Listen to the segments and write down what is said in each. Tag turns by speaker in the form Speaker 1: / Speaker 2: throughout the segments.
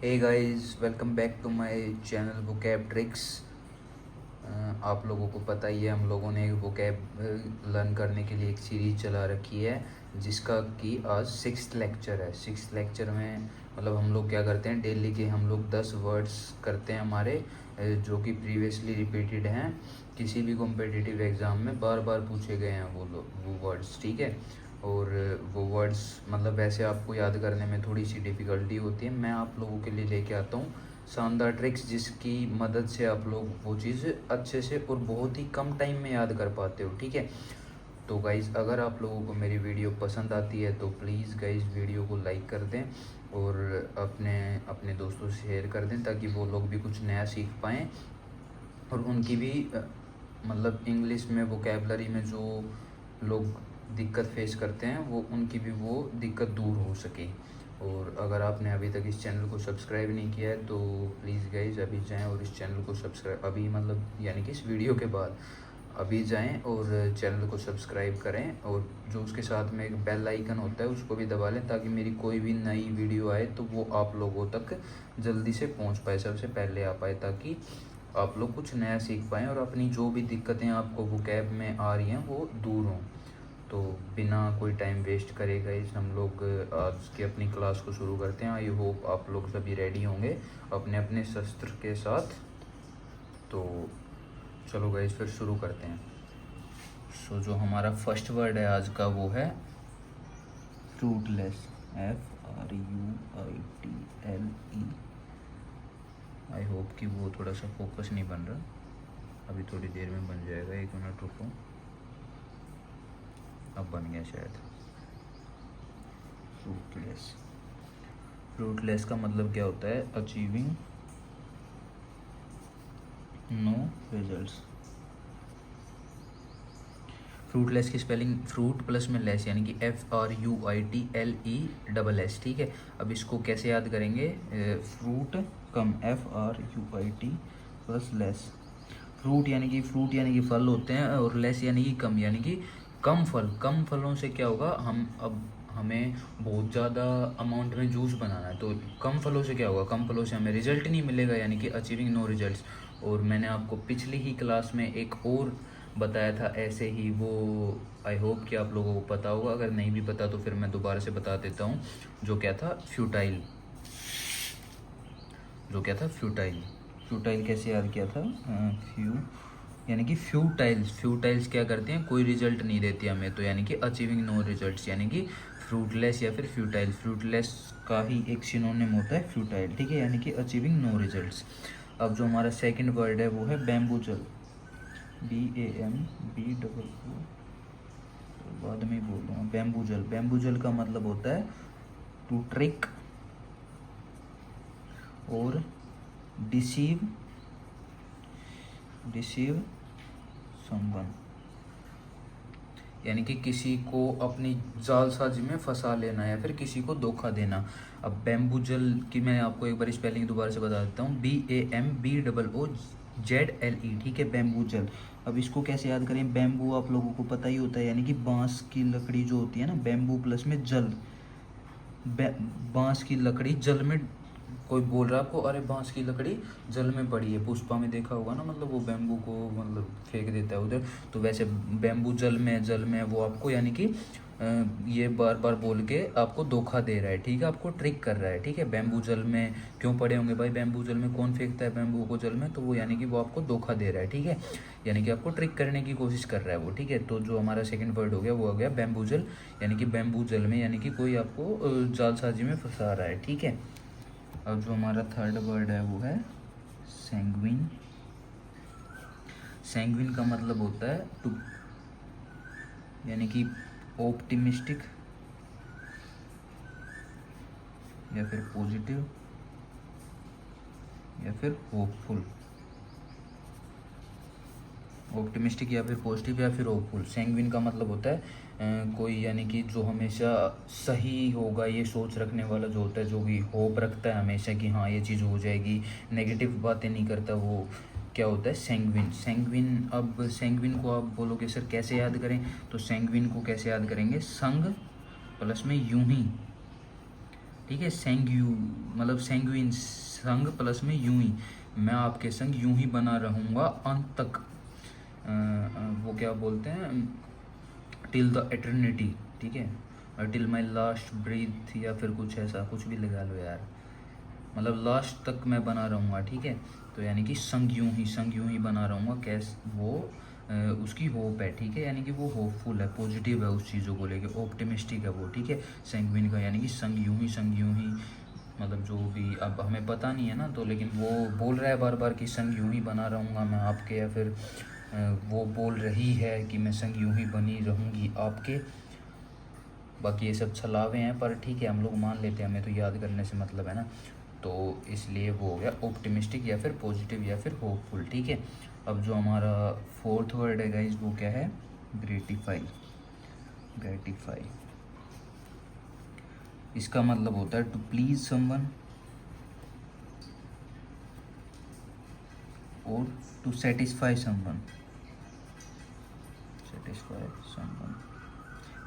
Speaker 1: Hey guys, welcome back to my channel vocab tricks. आप लोगों को पता ही है, हम लोगों ने वोकैब लर्न करने के लिए एक सीरीज़ चला रखी है जिसका कि आज 6th लेक्चर है। 6th लेक्चर में मतलब हम लोग क्या करते हैं, डेली के हम लोग 10 वर्ड्स करते हैं हमारे, जो कि प्रीवियसली रिपीटेड हैं, किसी भी कॉम्पिटिटिव एग्ज़ाम में बार बार पूछे गए हैं वो वर्ड्स, ठीक है। और वो वर्ड्स मतलब वैसे आपको याद करने में थोड़ी सी डिफ़िकल्टी होती है। मैं आप लोगों के लिए लेके आता हूँ शानदार ट्रिक्स जिसकी मदद से आप लोग वो चीज़ अच्छे से और बहुत ही कम टाइम में याद कर पाते हो, ठीक है। तो गाइज़, अगर आप लोगों को मेरी वीडियो पसंद आती है तो प्लीज़ गाइज़ वीडियो को लाइक कर दें और अपने अपने दोस्तों से शेयर कर दें ताकि वो लोग भी कुछ नया सीख पाएँ और उनकी भी मतलब इंग्लिश में वोकैबलरी में जो लोग दिक्कत फेस करते हैं वो उनकी भी वो दिक्कत दूर हो सके। और अगर आपने अभी तक इस चैनल को सब्सक्राइब नहीं किया है तो प्लीज़ गाइज अभी जाएं और इस चैनल को सब्सक्राइब, अभी मतलब यानी कि इस वीडियो के बाद अभी जाएं और चैनल को सब्सक्राइब करें और जो उसके साथ में एक बेल आइकन होता है उसको भी दबा लें ताकि मेरी कोई भी नई वीडियो आए तो वो आप लोगों तक जल्दी से पहुंच पाए, सबसे पहले आ पाए, ताकि आप लोग कुछ नया सीख पाएँ और अपनी जो भी दिक्कतें आपको वोकैब में आ रही हैं वो दूर हों। तो बिना कोई टाइम वेस्ट करे गाइस हम लोग आज की अपनी क्लास को शुरू करते हैं। आई होप आप लोग सभी रेडी होंगे अपने अपने शस्त्र के साथ। तो चलो गाइस फिर शुरू करते हैं। सो जो हमारा फर्स्ट वर्ड है आज का वो है फ्रूटलेस। FRUITLE। आई होप कि वो थोड़ा सा फोकस नहीं बन रहा, अभी थोड़ी देर में बन जाएगा, 1 मिनट रुको। अब बन गया शायद। फ्रूटलेस। फ्रूटलेस का मतलब क्या होता है? Achieving no results. फ्रूटलेस की स्पेलिंग फ्रूट प्लस में लेस यानी कि FRUITLESS, ठीक है। अब इसको कैसे याद करेंगे? फ्रूट कम FRUIT प्लस लेस। फ्रूट यानी कि फल होते हैं और लेस यानी कि कम, यानी कि कम फल। कम फलों से क्या होगा, हमें बहुत ज़्यादा अमाउंट में जूस बनाना है तो कम फलों से क्या होगा, कम फलों से हमें रिजल्ट नहीं मिलेगा, यानी कि अचीविंग नो रिजल्ट्स। और मैंने आपको पिछली ही क्लास में एक और बताया था ऐसे ही, वो आई होप कि आप लोगों को पता होगा, अगर नहीं भी पता तो फिर मैं दोबारा से बता देता हूँ। जो क्या था? फ्यूटाइल। जो क्या था? फ्यूटाइल। फ्यूटाइल कैसे याद किया था? यानी कि फ्यूटाइल्स क्या करते हैं? कोई रिजल्ट नहीं देती हमें, तो यानी कि अचीविंग नो रिजल्ट्स, यानी कि फ्रूटलेस या फिर फ्यूटाइल। फ्रूटलेस का ही एक सिनोनिम होता है फ्यूटाइल, ठीक है, यानी कि अचीविंग नो रिजल्ट्स। अब जो हमारा सेकंड वर्ड है वो है बैम्बूजल। BAMBOO, बाद में ही बोल रहा हूँ। बैम्बूजल। बैम्बूजल का मतलब होता है टू ट्रिक और डिसीव समवन, यानी कि किसी को अपनी जालसाजी में फंसा लेना या फिर किसी को धोखा देना। अब बैम्बूजल की मैं आपको एक बार स्पेलिंग दोबारा से बता देता हूँ। BAMBOOZLE, ठीक है, बैम्बूजल। अब इसको कैसे याद करें? बैम्बू आप लोगों को पता ही होता है, यानी कि बांस की लकड़ी जो होती है ना, बैम्बू प्लस में जल। बांस की लकड़ी जल में, कोई बोल रहा है आपको अरे बांस की लकड़ी जल में पड़ी है, पुष्पा में देखा होगा ना, मतलब वो बैम्बू को मतलब फेंक देता है उधर, तो वैसे बैम्बू जल में वो आपको यानी कि ये बार बार बोल के आपको धोखा दे रहा है, ठीक है, आपको ट्रिक कर रहा है, ठीक है। बैम्बू जल में क्यों पड़े होंगे भाई? बैम्बू जल में कौन फेंकता है बैम्बू को जल में? तो वो यानी कि वो आपको धोखा दे रहा है, ठीक है, यानी कि आपको ट्रिक करने की कोशिश कर रहा है वो, ठीक है। तो जो हमारा सेकंड वर्ड हो गया वो हो गया बैम्बूजल, यानी कि बैम्बू जल में, यानी कि कोई आपको जालसाजी में फंसा रहा है, ठीक है। अब जो हमारा थर्ड वर्ड है वो है सैंग्विन। सैंग्विन का मतलब होता है टू, यानी कि ऑप्टिमिस्टिक या फिर पॉजिटिव या फिर होपफुल। ऑप्टिमिस्टिक या फिर पॉजिटिव या फिर होपफुल। सैंग्विन का मतलब होता है कोई, यानी कि जो हमेशा सही होगा ये सोच रखने वाला जो होता है, जो भी होप रखता है हमेशा कि हाँ ये चीज़ हो जाएगी, नेगेटिव बातें नहीं करता, वो क्या होता है? सैंग्विन। सैंग्विन। अब सैंग्विन को आप बोलोगे सर कैसे याद करें? तो सैंग्विन को कैसे याद करेंगे? संग प्लस में यूं ही, ठीक है। सेंग्यू मतलब सेंग्विन, संग प्लस में यूं ही, मैं आपके संग यूं ही बना रहूँगा अंत तक। वो क्या बोलते हैं, टिल द एटर्निटी, ठीक है, टिल माई लास्ट ब्रीथ, या फिर कुछ ऐसा कुछ भी लगा लो यार, मतलब लास्ट तक मैं बना रहूँगा, ठीक है। तो यानी कि संग यूं ही बना रहूँगा, कैस वो उसकी होप है, ठीक है, यानी कि वो होपफुल है, पॉजिटिव है उस चीज़ों को लेके, ऑप्टिमिस्टिक है वो, ठीक है। सेंग्विन का यानी कि संग यूं ही, मतलब जो भी, अब हमें पता नहीं है ना, तो लेकिन वो बोल रहा है बार बार कि संग यूं ही बना रहूँगा मैं आपके, या फिर वो बोल रही है कि मैं संग यूं ही बनी रहूँगी आपके। बाकी ये सब छलावे हैं, पर ठीक है, हम लोग मान लेते हैं, हमें तो याद करने से मतलब है ना, तो इसलिए वो हो गया ऑप्टिमिस्टिक या फिर पॉजिटिव या फिर होपफुल, ठीक है। अब जो हमारा फोर्थ वर्ड है गाइस, वो क्या है, ग्रेटिफाई। ग्रेटिफाई इसका मतलब होता है टू प्लीज समवन और to satisfy someone. Satisfy someone,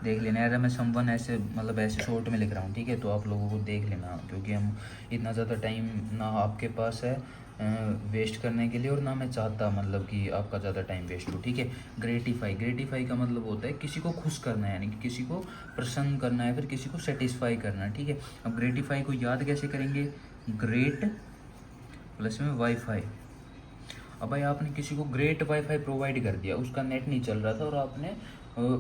Speaker 1: देख लेना यार, मैं समवन ऐसे मतलब ऐसे शॉर्ट में लिख रहा हूँ, ठीक है, तो आप लोगों को देख लेना, क्योंकि हम इतना ज़्यादा टाइम ना आपके पास है वेस्ट करने के लिए, और ना मैं चाहता मतलब कि आपका ज़्यादा टाइम वेस्ट हो, ठीक है। ग्रेटिफाई का मतलब होता है किसी को खुश करना है, यानी कि किसी को प्रसन्न करना है, फिर किसी को सेटिस्फाई करना है, ठीक है। अब ग्रेटिफाई को याद कैसे करेंगे, ग्रेट प्लस में वाईफाई। अब भाई आपने किसी को ग्रेट वाईफाई प्रोवाइड कर दिया, उसका नेट नहीं चल रहा था, और आपने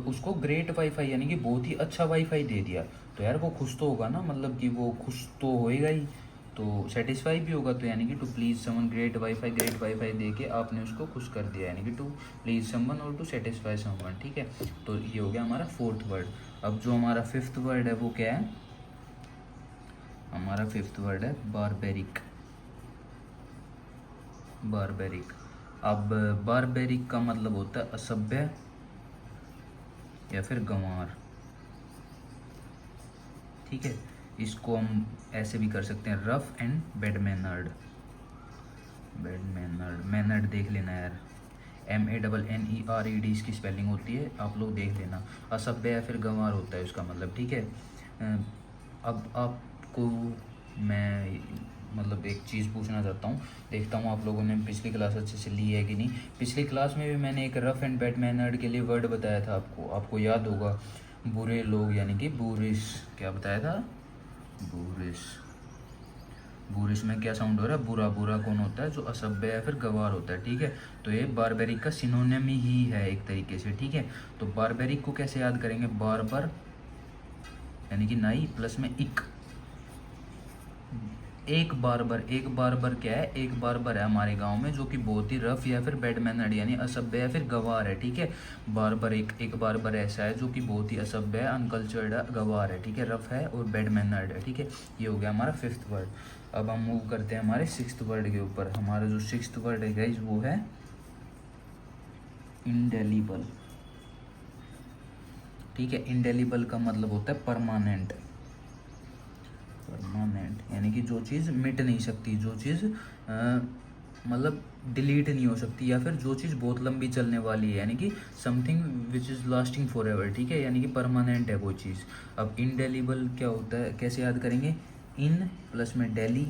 Speaker 1: उसको ग्रेट वाईफाई यानी कि बहुत ही अच्छा वाईफाई दे दिया, तो यार वो खुश तो होगा ना, मतलब कि वो खुश तो होएगा ही, तो सेटिस्फाई भी होगा। तो यानी कि to please someone, gratify दे के आपने उसको खुश कर दिया, यानी कि टू प्लीज़ समवन और टू सेटिस्फाई समवन, ठीक है। तो ये हो गया हमारा फोर्थ वर्ड। अब जो हमारा फिफ्थ वर्ड है वो क्या है, हमारा फिफ्थ वर्ड है बारबेरिक। बारबेरिक, अब बारबेरिक का मतलब होता है असभ्य या फिर गंवार, ठीक है। इसको हम ऐसे भी कर सकते हैं, rough and bad mannered. Bad mannered, mannered देख लेना यार, MANNERED इसकी स्पेलिंग होती है, आप लोग देख लेना। असभ्य या फिर गंवार होता है उसका मतलब, ठीक है। अब आपको मैं मतलब एक चीज़ पूछना चाहता हूँ, देखता हूँ आप लोगों ने पिछली क्लास अच्छे से ली है कि नहीं। पिछली क्लास में भी मैंने एक रफ एंड बैड मैनर्ड के लिए वर्ड बताया था आपको याद होगा, बुरे लोग, यानी कि बूरिश। क्या बताया था, बूरिश। बूरिश में क्या साउंड हो रहा है, बुरा। बुरा कौन होता है, जो असभ्य या फिर गवार होता है, ठीक है। तो ये बारबेरिक का सिनोनिम ही है एक तरीके से, ठीक है। तो बारबेरिक को कैसे याद करेंगे, बारबर यानी कि नाई प्लस में इक, एक बारबर क्या है, एक बारबर है हमारे गांव में जो कि बहुत ही रफ या फिर बैड मैनर्ड यानी असभ्य या फिर गवार है, ठीक है। बारबर एक बारबर ऐसा है जो कि बहुत ही असभ्य है, अनकल्चर्ड है, गवार है, ठीक है, रफ है और बैड मैनर्ड है, ठीक है। ये हो गया हमारा फिफ्थ वर्ड। अब हम मूव करते हैं हमारे सिक्स्थ वर्ड के ऊपर। हमारा जो सिक्स्थ वर्ड है गाइज वो है इंडेलिबल, ठीक है। इंडेलिबल का मतलब होता है परमानेंट। परमानेंट यानी कि जो चीज़ मिट नहीं सकती, जो चीज़ मतलब डिलीट नहीं हो सकती, या फिर जो चीज़ बहुत लंबी चलने वाली है, यानी कि something which is lasting for ever, ठीक है, यानी कि परमानेंट है वो चीज़। अब इंडेलिबल क्या होता है, कैसे याद करेंगे, इन प्लस में डेली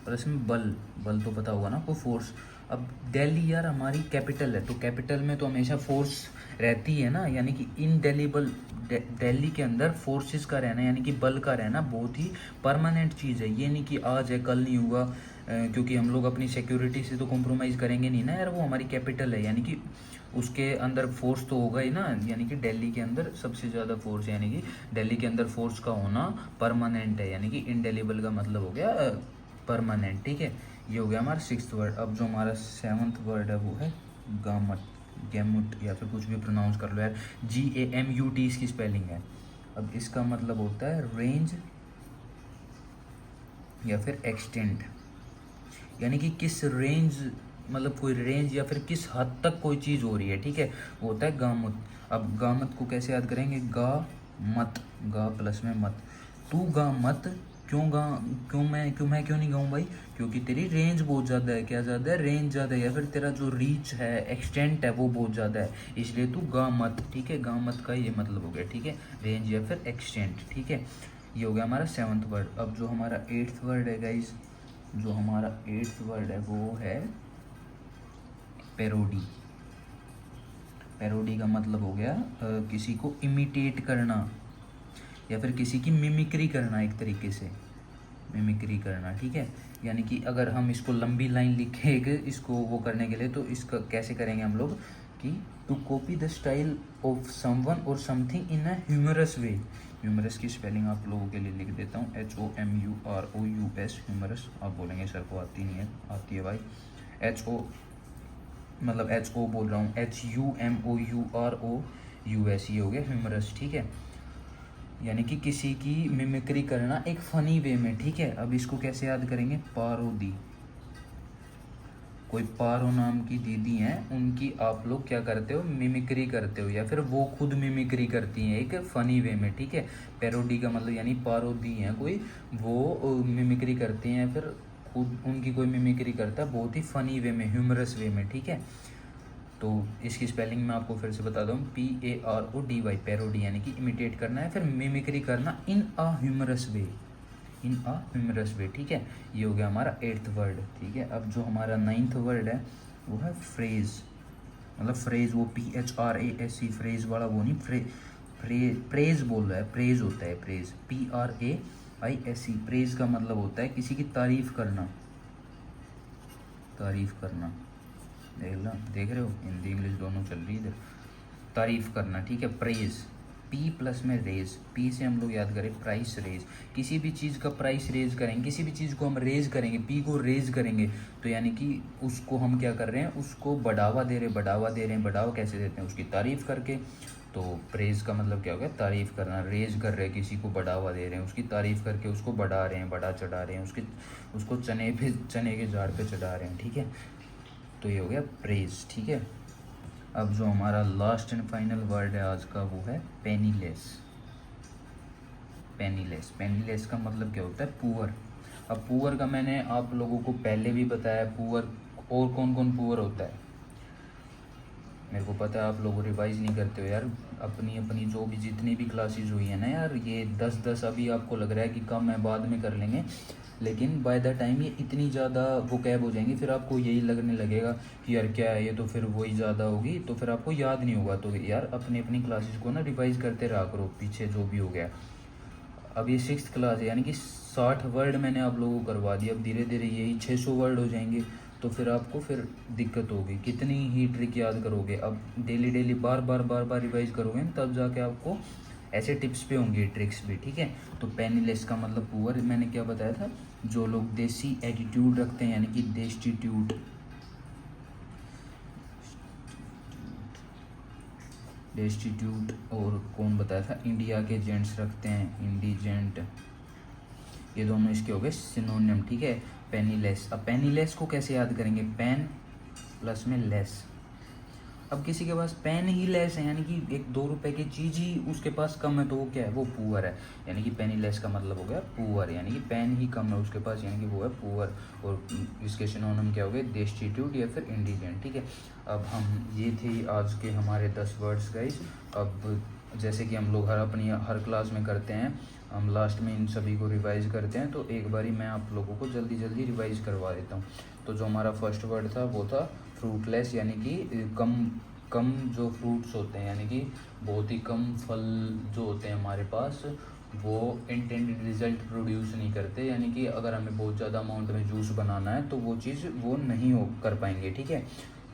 Speaker 1: प्लस में बल तो पता होगा ना आपको, फोर्स। अब दिल्ली यार हमारी कैपिटल है, तो कैपिटल में तो हमेशा फोर्स रहती है ना, यानी कि इनडेलिबल, दिल्ली के अंदर फोर्सेस का रहना यानी कि बल का रहना बहुत ही परमानेंट चीज़ है। ये नहीं कि आज है कल नहीं होगा, क्योंकि हम लोग अपनी सिक्योरिटी से तो कॉम्प्रोमाइज़ करेंगे नहीं ना यार, वो हमारी कैपिटल है, यानी कि उसके अंदर फोर्स तो होगा ही ना, यानी कि दिल्ली के अंदर सबसे ज़्यादा फोर्स, यानी कि दिल्ली के अंदर फोर्स का होना परमानेंट है, यानी कि इनडेलिबल का मतलब हो गया परमानेंट, ठीक है। ये हो गया हमारा सिक्स्थ वर्ड। अब जो हमारा सेवन्थ वर्ड है वो है गामट, गैमुट, या फिर कुछ भी प्रोनाउंस कर लो यार, GAMUT इसकी स्पेलिंग है। अब इसका मतलब होता है रेंज या फिर एक्सटेंड, यानी कि किस रेंज, मतलब कोई रेंज या फिर किस हद तक कोई चीज़ हो रही है, ठीक है, वो होता है गामुत। अब गामत को कैसे याद करेंगे, गा मत, गा प्लस में मत, तू गा मत, क्यों नहीं गाऊँ भाई, क्योंकि तेरी रेंज बहुत ज़्यादा है, क्या ज़्यादा है, रेंज ज़्यादा है, या फिर तेरा जो रीच है, एक्सटेंट है, वो बहुत ज़्यादा है, इसलिए तू गा मत, ठीक है। गा मत का ये मतलब हो गया, ठीक है, रेंज या फिर एक्सटेंट, ठीक है। ये हो गया हमारा 7th वर्ड। अब जो हमारा 8th वर्ड है गाइस, जो हमारा 8th वर्ड है वो है पैरोडी। पैरोडी का मतलब हो गया किसी को इमिटेट करना या फिर किसी की मिमिक्री करना, एक तरीके से मिमिक्री करना, ठीक है। यानी कि अगर हम इसको लंबी लाइन लिखेंगे इसको वो करने के लिए, तो इसका कैसे करेंगे हम लोग कि to copy the style of someone और something in a humorous way. Humorous की स्पेलिंग आप लोगों के लिए लिख देता हूँ, HOMUROUS, ह्यूमरस। आप बोलेंगे सर को आती नहीं है, आती है भाई। HO मतलब HO बोल रहा हूँ, HUMOUROUS, ये हो गया ह्यूमरस, ठीक है। यानी कि किसी की मिमिक्री करना एक फ़नी वे में, ठीक है। अब इसको कैसे याद करेंगे, पारोदी। कोई पारो नाम की दीदी हैं, उनकी आप लोग क्या करते हो, मिमिक्री करते हो, या फिर वो खुद मिमिक्री करती हैं एक फ़नी वे में, ठीक है। पैरोडी का मतलब यानी पारोदी हैं कोई, वो मिमिक्री करती हैं, फिर खुद उनकी कोई मिमिक्री करता है बहुत ही फ़नी वे में, ह्यूमरस वे में, ठीक है। तो इसकी स्पेलिंग मैं आपको फिर से बता दूँ, PARODY, पैरोडी यानी कि इमिटेट करना है, फिर मिमिक्री करना इन a humorous way, in a humorous वे, ठीक है। ये हो गया हमारा 8th वर्ड, ठीक है। अब जो हमारा 9th वर्ड है वो है फ्रेज। मतलब फ्रेज वो PHRASE, फ्रेज वाला वो नहीं, प्रेज बोल रहा है, प्रेज होता है, प्रेज PRAISE। प्रेज का मतलब होता है किसी की तारीफ करना, तारीफ करना। देख रहे हो, हिंदी इंग्लिश दोनों चल रही है इधर। तारीफ करना, ठीक है। प्रेज, P प्लस में रेज, P से हम लोग याद करें प्राइस रेज। किसी भी चीज़ का प्राइस रेज करेंगे, किसी भी चीज़ को हम रेज करेंगे, P को रेज करेंगे, तो यानी कि उसको हम क्या कर रहे हैं, उसको बढ़ावा दे रहे हैं, बढ़ावा दे रहे हैं। बढ़ावा कैसे देते हैं, उसकी तारीफ़ करके। तो प्रेज का मतलब क्या हो गया, तारीफ़ करना। रेज कर रहे हैं, किसी को बढ़ावा दे रहे हैं, उसकी तारीफ़ करके उसको बढ़ा रहे हैं, बढ़ा चढ़ा रहे हैं, उसको चने के झाड़ पे चढ़ा रहे हैं, ठीक है। तो ये हो गया प्रेज, ठीक है। अब जो हमारा लास्ट एंड फाइनल वर्ड है आज का वो है पेनीलेस। पेनीलेस, पेनीलेस का मतलब क्या होता है, पुअर। अब पुअर का मैंने आप लोगों को पहले भी बताया, पुअर और कौन कौन पुअर होता है। मेरे को पता है आप लोग रिवाइज नहीं करते हो यार, अपनी अपनी जो भी जितनी भी क्लासेस हुई है ना यार, ये 10-10 अभी आपको लग रहा है कि कम है, बाद में कर लेंगे, लेकिन बाय द टाइम ये इतनी ज़्यादा वोकैब हो जाएंगी, फिर आपको यही लगने लगेगा कि यार क्या है ये, तो फिर वही ज़्यादा होगी, तो फिर आपको याद नहीं होगा। तो यार अपनी अपनी क्लासेस को ना रिवाइज़ करते रहा करो, पीछे जो भी हो गया। अब ये 6th क्लास है, यानी कि 60 वर्ड मैंने आप लोगों को करवा दिया। अब धीरे धीरे यही 600 वर्ड हो जाएंगे, तो फिर आपको फिर दिक्कत होगी, कितनी ही ट्रिक याद करोगे। अब डेली डेली बार बार रिवाइज करोगे तब जाके आपको ऐसे टिप्स पे होंगे ट्रिक्स भी, ठीक है। तो पेनीलेस का मतलब पुअर, मैंने क्या बताया था, जो लोग देसी एटीट्यूड रखते हैं, यानी कि डेस्टिट्यूट, डेस्टिट्यूट। और कौन बताया था, इंडिया के जेंट्स रखते हैं, इंडिजेंट। ये दोनों इसके हो गए सिनोनिम, ठीक है। पेनीलेस, अब पेनीलेस को कैसे याद करेंगे, पेन प्लस में लेस। अब किसी के पास पेन ही लेस है, यानी कि 1-2 रुपए की चीज़ ही उसके पास कम है, तो वो क्या है, वो पुअर है। यानी कि पेनीलेस का मतलब हो गया पुअर, यानी कि पेन ही कम है उसके पास, यानी कि वो है पुअर। और इसके सिनोनिम क्या हो गए, डेस्टिट्यूट या फिर इंडिजेंट, ठीक है। अब हम ये थे आज के हमारे 10 वर्ड्स गाइस। अब जैसे कि हम लोग हर क्लास में करते हैं, हम लास्ट में इन सभी को रिवाइज़ करते हैं, तो एक बारी मैं आप लोगों को जल्दी जल्दी रिवाइज़ करवा देता हूँ। तो जो हमारा फर्स्ट वर्ड था वो था फ्रूटलेस, यानी कि कम जो फ्रूट्स होते हैं, यानी कि बहुत ही कम फल जो होते हैं हमारे पास, वो इंटेंडेड रिजल्ट प्रोड्यूस नहीं करते। यानी कि अगर हमें बहुत ज़्यादा अमाउंट में जूस बनाना है तो वो चीज़ वो नहीं हो कर पाएंगे, ठीक है।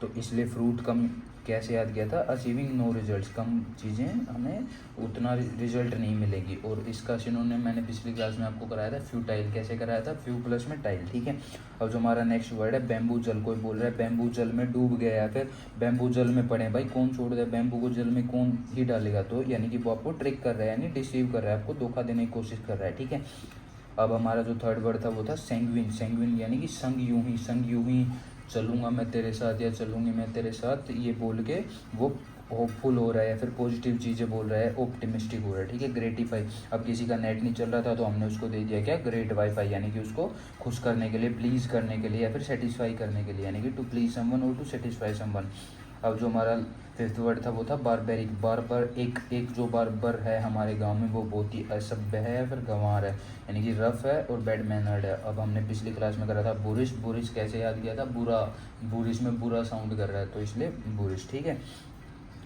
Speaker 1: तो इसलिए फ्रूट कम कैसे याद किया था, अचीविंग नो रिजल्ट्स, कम चीज़ें हमें उतना रिजल्ट नहीं मिलेगी। और इसका सिनोनिम मैंने पिछली क्लास में आपको कराया था, फ्यूटाइल। कैसे कराया था, फ्यू प्लस में टाइल, ठीक है। अब जो हमारा नेक्स्ट वर्ड है बैम्बू जल, कोई बोल रहा है बैम्बू जल में डूब गया, या फिर बैम्बू जल में पड़े, भाई कौन छोड़ दे बैम्बू को जल में, कौन ही डालेगा। तो यानी कि वो आपको ट्रिक कर रहा है, यानी डिसीव कर रहा है, आपको धोखा देने की कोशिश कर रहा है, ठीक है। अब हमारा जो थर्ड वर्ड था वो था सेंग्विन। सेंग्विन यानी कि संग यूं ही चलूँगा मैं तेरे साथ, या चलूँगी मैं तेरे साथ, ये बोल के वो होपफुल हो रहा है, या फिर पॉजिटिव चीज़ें बोल रहा है, ऑप्टिमिस्टिक हो रहा है, ठीक है। ग्रेटिफाई, अब किसी का नेट नहीं चल रहा था तो हमने उसको दे दिया क्या, ग्रेट वाईफाई, यानी कि उसको खुश करने के लिए, प्लीज़ करने के लिए, या फिर सेटिस्फाई करने के लिए, यानी कि टू प्लीज़ समवन और टू सेटिस्फाई समवन। अब जो हमारा फिफ्थ वर्ड था वो था बारबेरिक। बारबर, एक जो बारबर है हमारे गांव में वो बहुत ही असभ्य है या फिर गंवार है, यानी कि रफ है और बैड मैनर्ड है। अब हमने पिछली क्लास में करा था बुरिश। बुरिश कैसे याद किया था? बुरा, बुरिश में बुरा साउंड कर रहा है तो इसलिए बुरिश, ठीक है।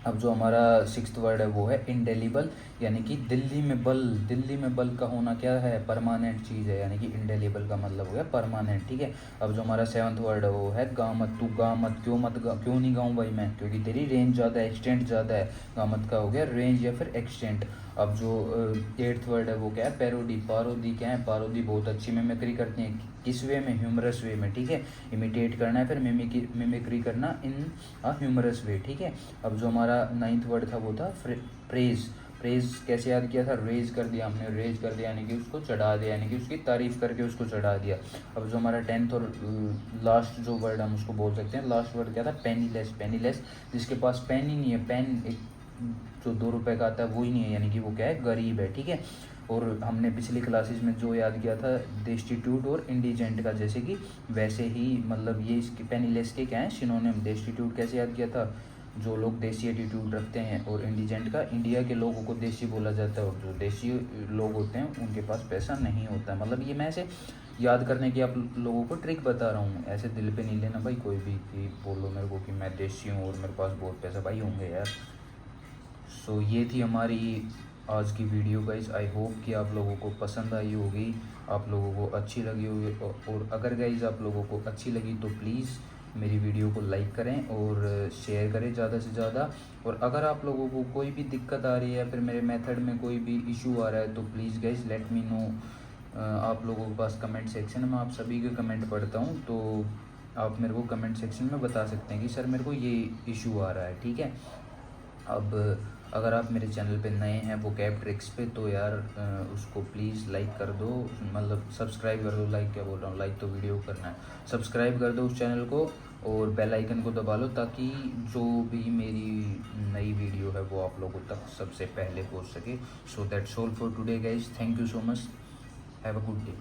Speaker 1: अब जो हमारा सिक्स्थ वर्ड है वो है इंडेलिबल, यानी कि दिल्ली में बल। दिल्ली में बल का होना क्या है? परमानेंट चीज़ है, यानी कि इंडेलिबल का मतलब हो गया परमानेंट, ठीक है। अब जो हमारा सेवन्थ वर्ड है वो है गामत। तू गामत, क्यों मत क्यों नहीं गाऊँ भाई मैं? क्योंकि तेरी रेंज ज़्यादा है, एक्सटेंट ज़्यादा है। गामत का हो गया रेंज या फिर एक्सटेंट। अब जो एट्थ वर्ड है वो क्या है? पैरोडी। पारोडी क्या है? पारोडी बहुत अच्छी मिमिक्री करते हैं। किस वे में? ह्यूमरस वे में, ठीक है। इमिटेट करना है फिर मिमिक्री करना इन अ ह्यूमरस वे, ठीक है। अब जो हमारा नाइन्थ वर्ड था वो था प्रेज। प्रेज कैसे याद किया था? रेज कर दिया हमने, रेज कर दिया यानी कि उसको चढ़ा दिया, यानी कि उसकी तारीफ करके उसको चढ़ा दिया। अब जो हमारा टेंथ और लास्ट जो वर्ड हम उसको बोल सकते हैं, लास्ट वर्ड क्या था? पेनीलेस। पेनीलेस, जिसके पास पेन ही नहीं है, पेन एक जो 2 रुपए का आता है वो ही नहीं है, यानी कि वो क्या है? गरीब है, ठीक है। और हमने पिछली क्लासेस में जो याद किया था डेस्टिट्यूट और इंडिजेंट का, जैसे कि वैसे ही मतलब ये इसके पेनीलेस के क्या है? सिनोनिम। डेस्टिट्यूट कैसे याद किया था? जो लोग देसी एटीट्यूड रखते हैं, और इंडिजेंट का इंडिया के लोगों को देसी बोला जाता है, और जो देसी लोग होते हैं उनके पास पैसा नहीं होता है। मतलब ये मैं ऐसे याद करने की आप लोगों को ट्रिक बता रहा हूँ, ऐसे दिल पे नहीं लेना भाई कोई भी कि बोलो मेरे को कि मैं देसी हूँ और मेरे पास बहुत पैसा, भाई होंगे यार। सो ये थी हमारी आज की वीडियो गाइस। आई होप कि आप लोगों को पसंद आई होगी, आप लोगों को अच्छी लगी होगी। और अगर गाइस आप लोगों को अच्छी लगी तो प्लीज़ मेरी वीडियो को लाइक करें और शेयर करें ज़्यादा से ज़्यादा। और अगर आप लोगों को कोई भी दिक्कत आ रही है या फिर मेरे मेथड में कोई भी इशू आ रहा है तो please guys let me know. आप लोगों के पास कमेंट सेक्शन में आप सभी के कमेंट पढ़ता हूँ, तो आप मेरे को कमेंट सेक्शन में बता सकते हैं कि सर मेरे को ये इशू आ रहा है, ठीक है। अब अगर आप मेरे चैनल पे नए हैं वोकैब ट्रिक्स पे तो यार उसको प्लीज़ लाइक कर दो, मतलब सब्सक्राइब कर दो। लाइक क्या बोल रहा हूँ, लाइक तो वीडियो करना है, सब्सक्राइब कर दो उस चैनल को और बेल आइकन को दबा लो ताकि जो भी मेरी नई वीडियो है वो आप लोगों तक सबसे पहले पहुँच सके। So that's all for today guys, thank you so much, have a good day.